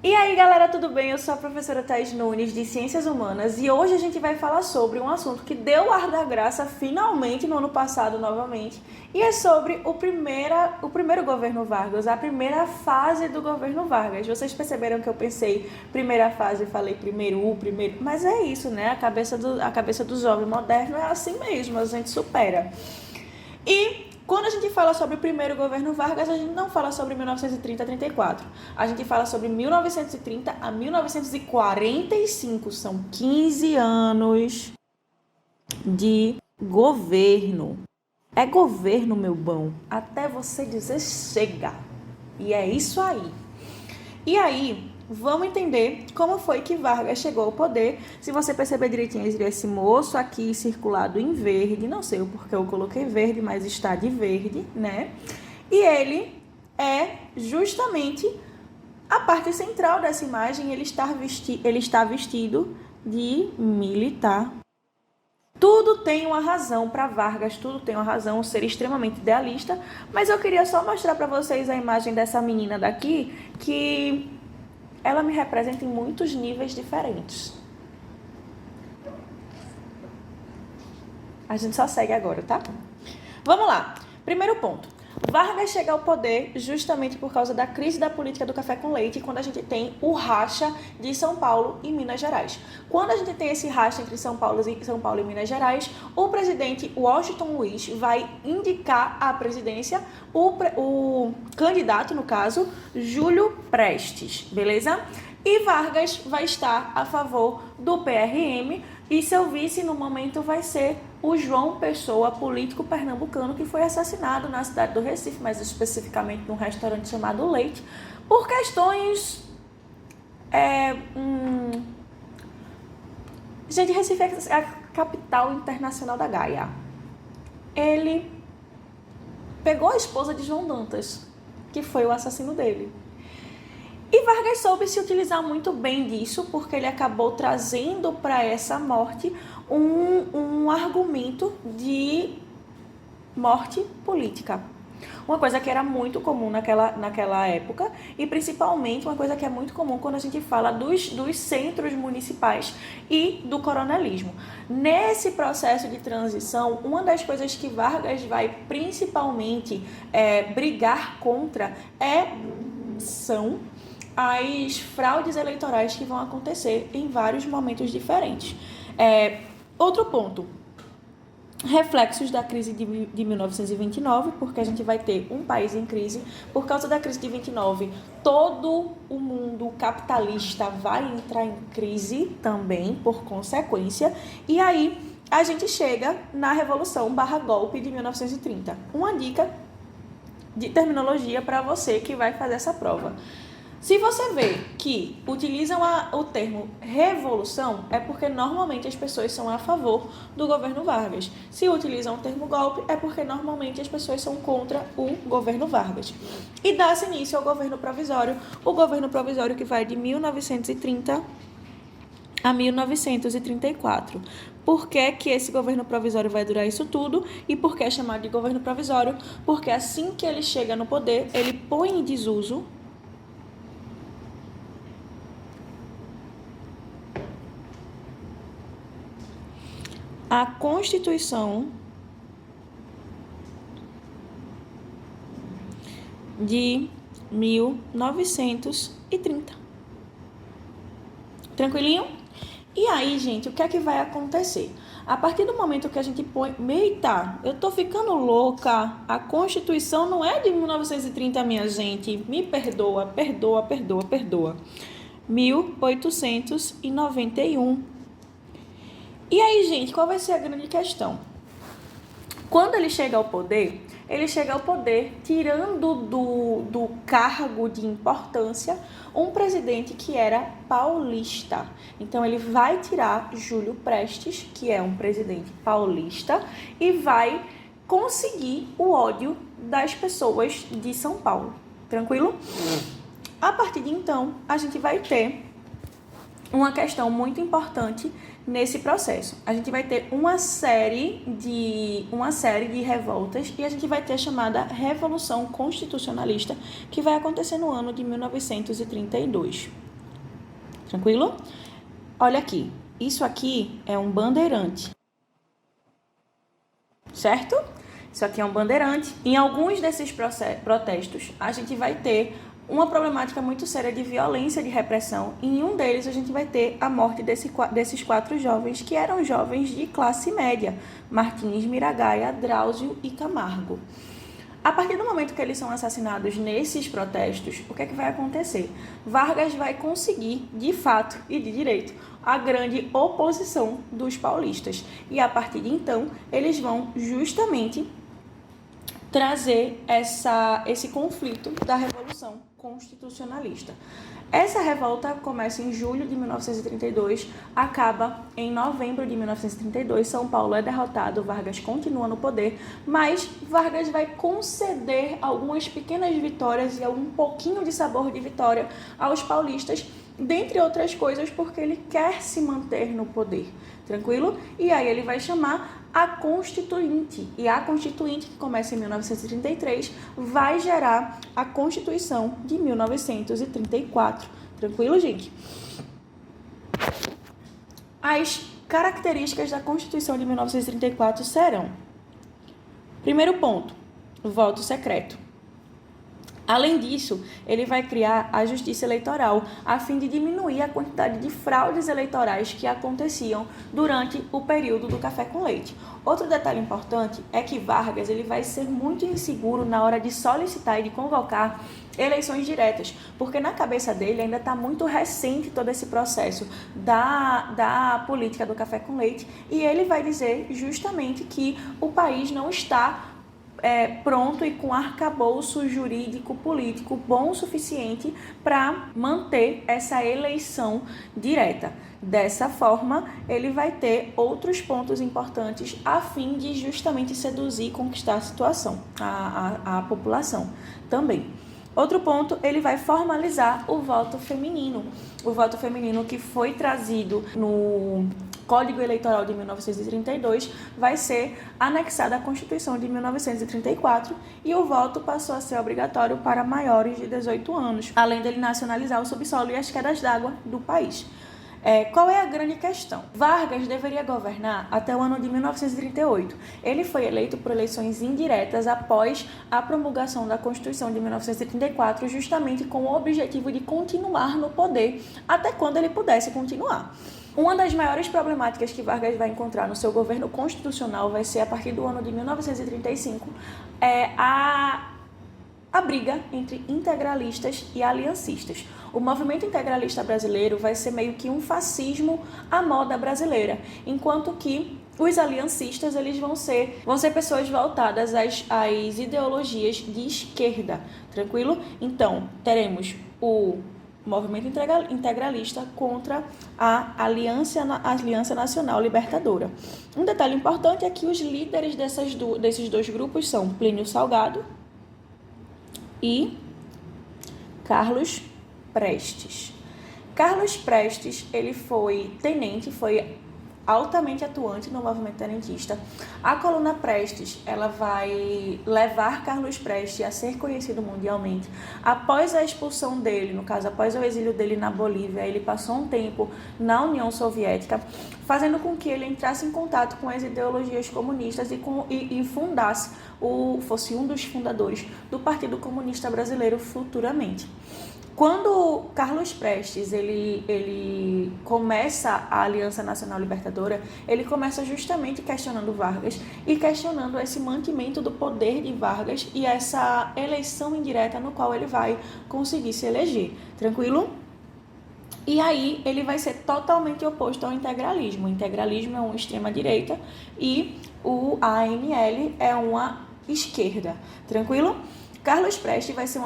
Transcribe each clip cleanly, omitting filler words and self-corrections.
E aí, galera, tudo bem? Eu sou a professora Thaís Nunes, de Ciências Humanas, e hoje a gente vai falar sobre um assunto que deu ar da graça finalmente no ano passado novamente, e é sobre o primeiro governo Vargas, a primeira fase do governo Vargas. Vocês perceberam que eu pensei primeira fase, falei primeiro, mas é isso, né? A cabeça do jovem moderno é assim mesmo, a gente supera. E quando a gente fala sobre o primeiro governo Vargas, a gente não fala sobre 1930 a 34. A gente fala sobre 1930 a 1945. São 15 anos de governo. É governo, meu bom, até você dizer chega. E é isso aí. E aí, vamos entender como foi que Vargas chegou ao poder. Se você perceber direitinho, esse moço aqui circulado em verde, não sei o porquê eu coloquei verde, mas está de verde, né? E ele é justamente a parte central dessa imagem, ele está vestido de militar. Tudo tem uma razão para Vargas, tudo tem uma razão, ser extremamente idealista, mas eu queria só mostrar para vocês a imagem dessa menina daqui, que ela me representa em muitos níveis diferentes. A gente só segue agora, tá? Vamos lá. Primeiro ponto. Vargas chega ao poder justamente por causa da crise da política do café com leite, quando a gente tem o racha de São Paulo e Minas Gerais. Quando a gente tem esse racha entre São Paulo e Minas Gerais, o presidente Washington Luiz vai indicar à presidência o candidato, no caso, Júlio Prestes, beleza? E Vargas vai estar a favor do PRM e seu vice no momento vai ser o João Pessoa, político pernambucano que foi assassinado na cidade do Recife, mais especificamente num restaurante chamado Leite, por questões... Gente, Recife é a capital internacional da Gaia. Ele pegou a esposa de João Dantas, que foi o assassino dele. E Vargas soube se utilizar muito bem disso, porque ele acabou trazendo para essa morte um argumento de morte política. Uma coisa que era muito comum naquela época, e principalmente uma coisa que é muito comum quando a gente fala dos centros municipais e do coronelismo. Nesse processo de transição, uma das coisas que Vargas vai principalmente brigar contra são as fraudes eleitorais que vão acontecer em vários momentos diferentes. Outro ponto, reflexos da crise de 1929, porque a gente vai ter um país em crise. Por causa da crise de 29, todo o mundo capitalista vai entrar em crise também, por consequência. E aí, a gente chega na Revolução /Golpe de 1930. Uma dica de terminologia para você que vai fazer essa prova. Se você vê que utilizam o termo revolução, é porque normalmente as pessoas são a favor do governo Vargas. Se utilizam o termo golpe, é porque normalmente as pessoas são contra o governo Vargas. E dá-se início ao governo provisório, o governo provisório que vai de 1930 a 1934. Por que que esse governo provisório vai durar isso tudo? E por que é chamado de governo provisório? Porque assim que ele chega no poder, ele põe em desuso a Constituição de 1930. Tranquilinho? E aí, gente, o que é que vai acontecer? A partir do momento que a gente põe... Eita, eu tô ficando louca. A Constituição não é de 1930, minha gente. Me perdoa. 1891. E aí, gente, qual vai ser a grande questão? Quando ele chega ao poder tirando do cargo de importância um presidente que era paulista. Então, ele vai tirar Júlio Prestes, que é um presidente paulista, e vai conseguir o ódio das pessoas de São Paulo. Tranquilo? A partir de então, a gente vai ter uma questão muito importante nesse processo. A gente vai ter uma série de revoltas e a gente vai ter a chamada Revolução Constitucionalista, que vai acontecer no ano de 1932. Tranquilo? Olha aqui, isso aqui é um bandeirante, certo? Isso aqui é um bandeirante. Em alguns desses protestos, a gente vai ter uma problemática muito séria de violência, de repressão. E em um deles, a gente vai ter a morte desses 4 jovens, que eram jovens de classe média: Martins, Miragaia, Drauzio e Camargo. A partir do momento que eles são assassinados nesses protestos, o que é que vai acontecer? Vargas vai conseguir, de fato e de direito, a grande oposição dos paulistas. E a partir de então, eles vão justamente trazer esse conflito da Revolução Constitucionalista. Essa revolta começa em julho de 1932, acaba em novembro de 1932, São Paulo é derrotado, Vargas continua no poder, mas Vargas vai conceder algumas pequenas vitórias e um pouquinho de sabor de vitória aos paulistas, dentre outras coisas porque ele quer se manter no poder, tranquilo? E aí ele vai chamar a Constituinte, e a Constituinte, que começa em 1933, vai gerar a Constituição de 1934. Tranquilo, gente? As características da Constituição de 1934 serão: primeiro ponto, voto secreto. Além disso, ele vai criar a Justiça Eleitoral, a fim de diminuir a quantidade de fraudes eleitorais que aconteciam durante o período do café com leite. Outro detalhe importante é que Vargas ele vai ser muito inseguro na hora de solicitar e de convocar eleições diretas, porque na cabeça dele ainda está muito recente todo esse processo da política do café com leite, e ele vai dizer justamente que o país não está pronto e com arcabouço jurídico político bom o suficiente para manter essa eleição direta. Dessa forma, ele vai ter outros pontos importantes a fim de justamente seduzir e conquistar a situação, a população também. Outro ponto, ele vai formalizar o voto feminino. O voto feminino que foi trazido no Código Eleitoral de 1932 vai ser anexado à Constituição de 1934 e o voto passou a ser obrigatório para maiores de 18 anos, além dele nacionalizar o subsolo e as quedas d'água do país. Qual é a grande questão? Vargas deveria governar até o ano de 1938. Ele foi eleito por eleições indiretas após a promulgação da Constituição de 1934, justamente com o objetivo de continuar no poder até quando ele pudesse continuar. Uma das maiores problemáticas que Vargas vai encontrar no seu governo constitucional vai ser, a partir do ano de 1935, a briga entre integralistas e aliancistas. O movimento integralista brasileiro vai ser meio que um fascismo à moda brasileira, enquanto que os aliancistas eles vão ser pessoas voltadas às ideologias de esquerda, tranquilo? Então, teremos o movimento integralista contra a Aliança Nacional Libertadora. Um detalhe importante é que os líderes desses dois grupos são Plínio Salgado e Carlos Prestes. Carlos Prestes, ele foi tenente, foi altamente atuante no movimento tenentista. A coluna Prestes, ela vai levar Carlos Prestes a ser conhecido mundialmente. Após a expulsão dele, no caso, após o exílio dele na Bolívia, ele passou um tempo na União Soviética, fazendo com que ele entrasse em contato com as ideologias comunistas e fosse um dos fundadores do Partido Comunista Brasileiro futuramente. Quando Carlos Prestes ele começa a Aliança Nacional Libertadora, ele começa justamente questionando Vargas e questionando esse mantimento do poder de Vargas e essa eleição indireta no qual ele vai conseguir se eleger. Tranquilo? E aí ele vai ser totalmente oposto ao integralismo. O integralismo é uma extrema-direita e o ANL é uma esquerda. Tranquilo? Carlos Prestes vai ser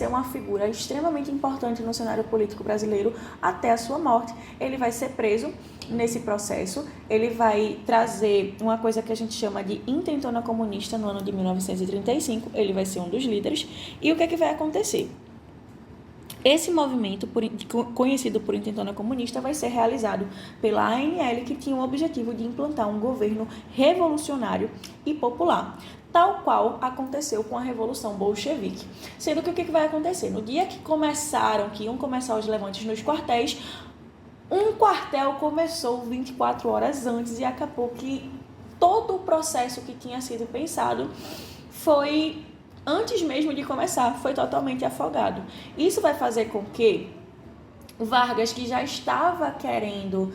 uma figura extremamente importante no cenário político brasileiro até a sua morte. Ele vai ser preso nesse processo, ele vai trazer uma coisa que a gente chama de intentona comunista no ano de 1935, ele vai ser um dos líderes. E o que é que vai acontecer? Esse movimento, conhecido por intentona comunista, vai ser realizado pela ANL, que tinha o objetivo de implantar um governo revolucionário e popular. tal qual aconteceu com a Revolução Bolchevique. Sendo que o que vai acontecer? No dia que iam começar os levantes nos quartéis, um quartel começou 24 horas antes e acabou que todo o processo que tinha sido pensado foi, antes mesmo de começar, foi totalmente afogado. Isso vai fazer com que Vargas, que já estava querendo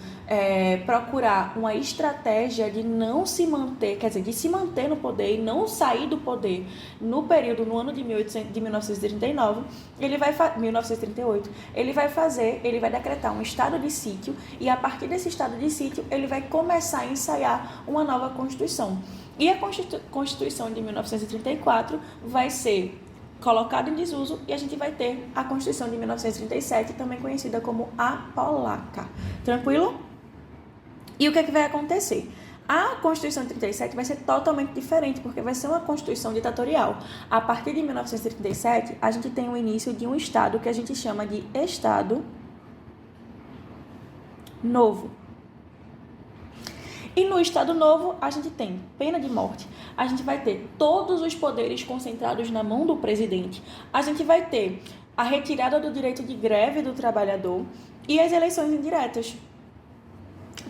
procurar uma estratégia de não se manter, quer dizer, de se manter no poder e não sair do poder no ano de 1939, 1938, ele vai decretar um estado de sítio e a partir desse estado de sítio ele vai começar a ensaiar uma nova Constituição. E a Constituição de 1934 vai ser colocado em desuso e a gente vai ter a Constituição de 1937, também conhecida como a Polaca. Tranquilo? E o que vai acontecer? A Constituição de 37 vai ser totalmente diferente, porque vai ser uma Constituição ditatorial. A partir de 1937, a gente tem o início de um Estado que a gente chama de Estado Novo. E no Estado Novo, a gente tem pena de morte, a gente vai ter todos os poderes concentrados na mão do presidente, a gente vai ter a retirada do direito de greve do trabalhador e as eleições indiretas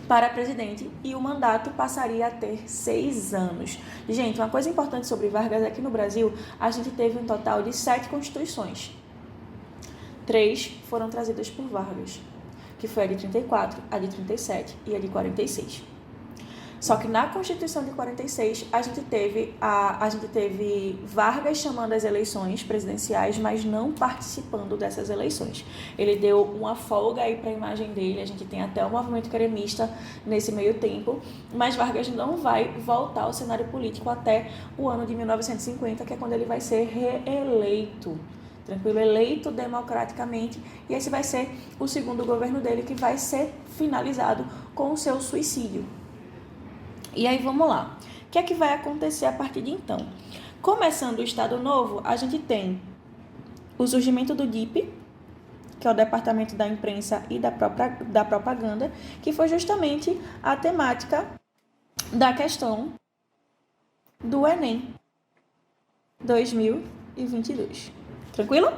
para presidente, e o mandato passaria a ter 6 anos. Gente, uma coisa importante sobre Vargas é que no Brasil, a gente teve um total de 7 constituições. 3 foram trazidas por Vargas, que foi a de 34, a de 37 e a de 46. Só que na Constituição de 46, a gente teve Vargas chamando as eleições presidenciais, mas não participando dessas eleições. Ele deu uma folga aí para a imagem dele, a gente tem até o movimento queremista nesse meio tempo, mas Vargas não vai voltar ao cenário político até o ano de 1950, que é quando ele vai ser reeleito. Tranquilo, eleito democraticamente, e esse vai ser o segundo governo dele, que vai ser finalizado com o seu suicídio. E aí vamos lá, o que é que vai acontecer a partir de então? Começando o Estado Novo, a gente tem o surgimento do DIP, que é o Departamento da Imprensa e da Propaganda, que foi justamente a temática da questão do Enem 2022. Tranquilo?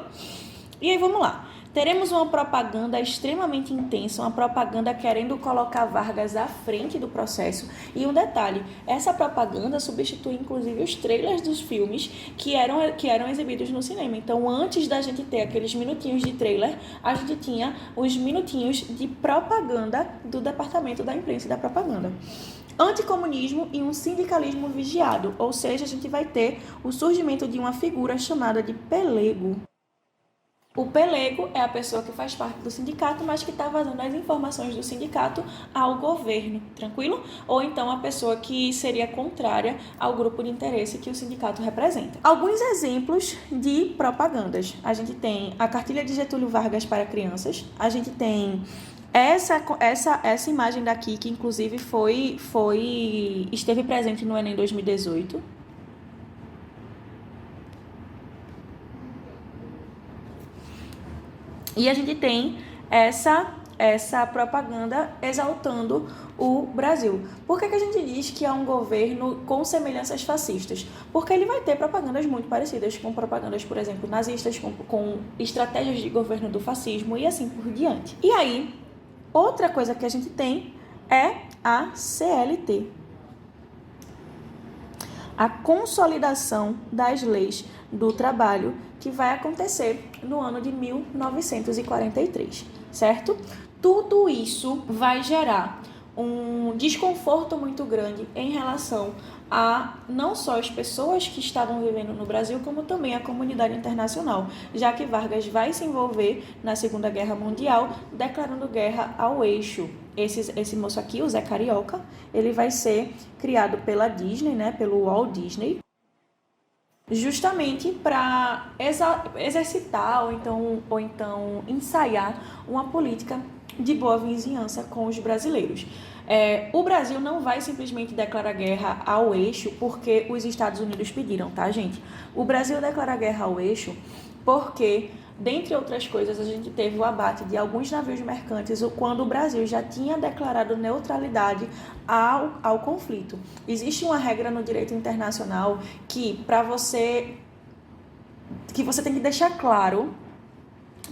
E aí vamos lá. Teremos uma propaganda extremamente intensa, uma propaganda querendo colocar Vargas à frente do processo. E um detalhe, essa propaganda substitui inclusive os trailers dos filmes que eram exibidos no cinema. Então, antes da gente ter aqueles minutinhos de trailer, a gente tinha os minutinhos de propaganda do Departamento da Imprensa e da Propaganda. Anticomunismo e um sindicalismo vigiado, ou seja, a gente vai ter o surgimento de uma figura chamada de pelego. O pelego é a pessoa que faz parte do sindicato, mas que está vazando as informações do sindicato ao governo, tranquilo? Ou então a pessoa que seria contrária ao grupo de interesse que o sindicato representa. Alguns exemplos de propagandas. A gente tem a cartilha de Getúlio Vargas para crianças, a gente tem essa imagem daqui, que inclusive esteve presente no Enem 2018. E a gente tem essa propaganda exaltando o Brasil. Por que a gente diz que é um governo com semelhanças fascistas? Porque ele vai ter propagandas muito parecidas com propagandas, por exemplo, nazistas, com estratégias de governo do fascismo e assim por diante. E aí, outra coisa que a gente tem é a CLT. A consolidação das leis do trabalho, que vai acontecer no ano de 1943, certo? Tudo isso vai gerar um desconforto muito grande em relação a não só as pessoas que estavam vivendo no Brasil, como também a comunidade internacional, já que Vargas vai se envolver na Segunda Guerra Mundial, declarando guerra ao eixo. Esse moço aqui, o Zé Carioca, ele vai ser criado pela Disney, né, pelo Walt Disney, justamente para exercitar ou então ensaiar uma política de boa vizinhança com os brasileiros. O Brasil não vai simplesmente declarar guerra ao eixo porque os Estados Unidos pediram, tá, gente? O Brasil declara guerra ao eixo porque Dentre outras coisas, a gente teve o abate de alguns navios mercantes quando o Brasil já tinha declarado neutralidade ao conflito. Existe uma regra no direito internacional que você tem que deixar claro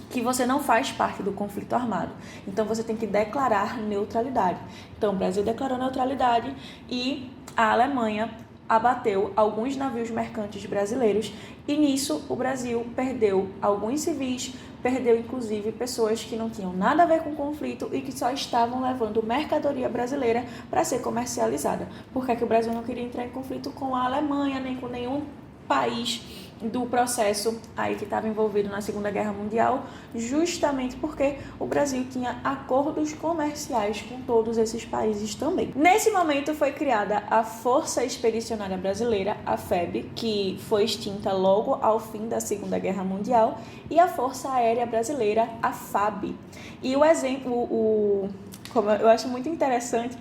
que você não faz parte do conflito armado. Então, você tem que declarar neutralidade. Então, o Brasil declarou neutralidade e a Alemanha abateu alguns navios mercantes brasileiros e nisso o Brasil perdeu alguns civis, perdeu inclusive pessoas que não tinham nada a ver com o conflito e que só estavam levando mercadoria brasileira para ser comercializada. Porque o Brasil não queria entrar em conflito com a Alemanha, nem com nenhum país do processo aí que estava envolvido na Segunda Guerra Mundial, justamente porque o Brasil tinha acordos comerciais com todos esses países também. Nesse momento foi criada a Força Expedicionária Brasileira, a FEB, que foi extinta logo ao fim da Segunda Guerra Mundial, e a Força Aérea Brasileira, a FAB. E o exemplo, como eu acho muito interessante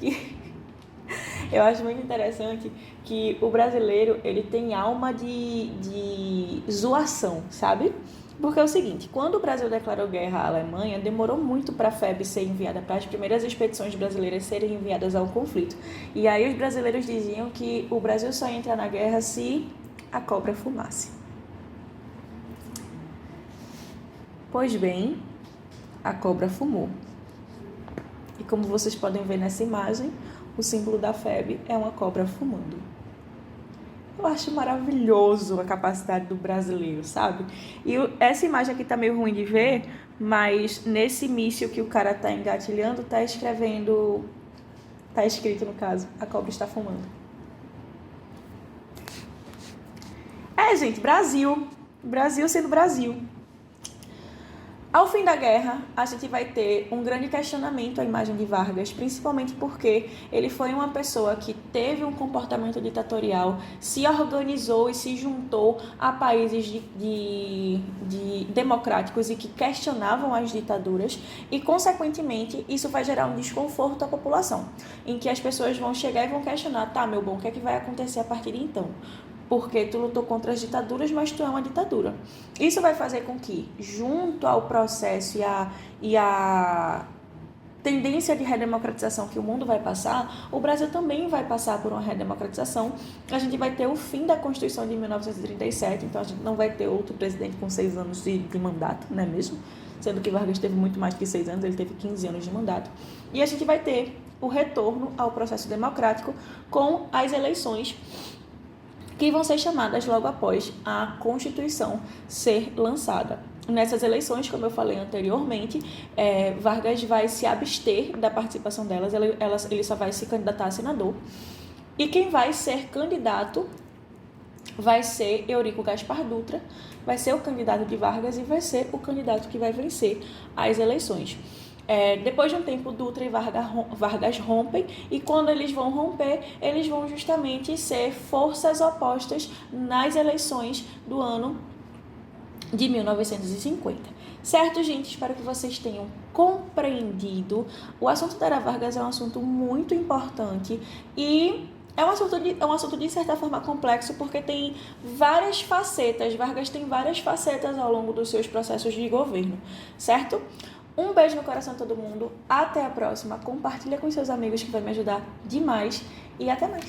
que o brasileiro, ele tem alma de zoação, sabe? Porque é o seguinte, quando o Brasil declarou guerra à Alemanha, demorou muito para a FEB ser enviada, para as primeiras expedições brasileiras serem enviadas ao conflito. E aí os brasileiros diziam que o Brasil só ia entrar na guerra se a cobra fumasse. Pois bem, a cobra fumou. E como vocês podem ver nessa imagem, o símbolo da FEB é uma cobra fumando. Eu acho maravilhoso a capacidade do brasileiro, sabe? E essa imagem aqui tá meio ruim de ver, mas nesse míssil que o cara tá engatilhando, tá escrito no caso, a cobra está fumando. Gente, Brasil sendo Brasil. Ao fim da guerra, a gente vai ter um grande questionamento à imagem de Vargas, principalmente porque ele foi uma pessoa que teve um comportamento ditatorial, se organizou e se juntou a países democráticos e que questionavam as ditaduras e, consequentemente, isso vai gerar um desconforto à população, em que as pessoas vão chegar e vão questionar, tá, meu bom, o que é que vai acontecer a partir de então? Porque tu lutou contra as ditaduras, mas tu é uma ditadura. Isso vai fazer com que, junto ao processo e a tendência de redemocratização que o mundo vai passar, o Brasil também vai passar por uma redemocratização. A gente vai ter o fim da Constituição de 1937, então a gente não vai ter outro presidente com 6 anos de mandato, não é mesmo? Sendo que Vargas teve muito mais que 6 anos, ele teve 15 anos de mandato. E a gente vai ter o retorno ao processo democrático com as eleições que vão ser chamadas logo após a Constituição ser lançada. Nessas eleições, como eu falei anteriormente, Vargas vai se abster da participação delas, ele só vai se candidatar a senador. E quem vai ser candidato vai ser Eurico Gaspar Dutra, vai ser o candidato de Vargas e vai ser o candidato que vai vencer as eleições. Depois de um tempo, Dutra e Vargas rompem, e quando eles vão romper, eles vão justamente ser forças opostas nas eleições do ano de 1950. Certo, gente? Espero que vocês tenham compreendido. O assunto da Era Vargas é um assunto muito importante e é um assunto de certa forma complexo, porque tem várias facetas. Vargas tem várias facetas ao longo dos seus processos de governo, certo? Um beijo no coração de todo mundo, até a próxima, compartilha com seus amigos que vai me ajudar demais e até mais.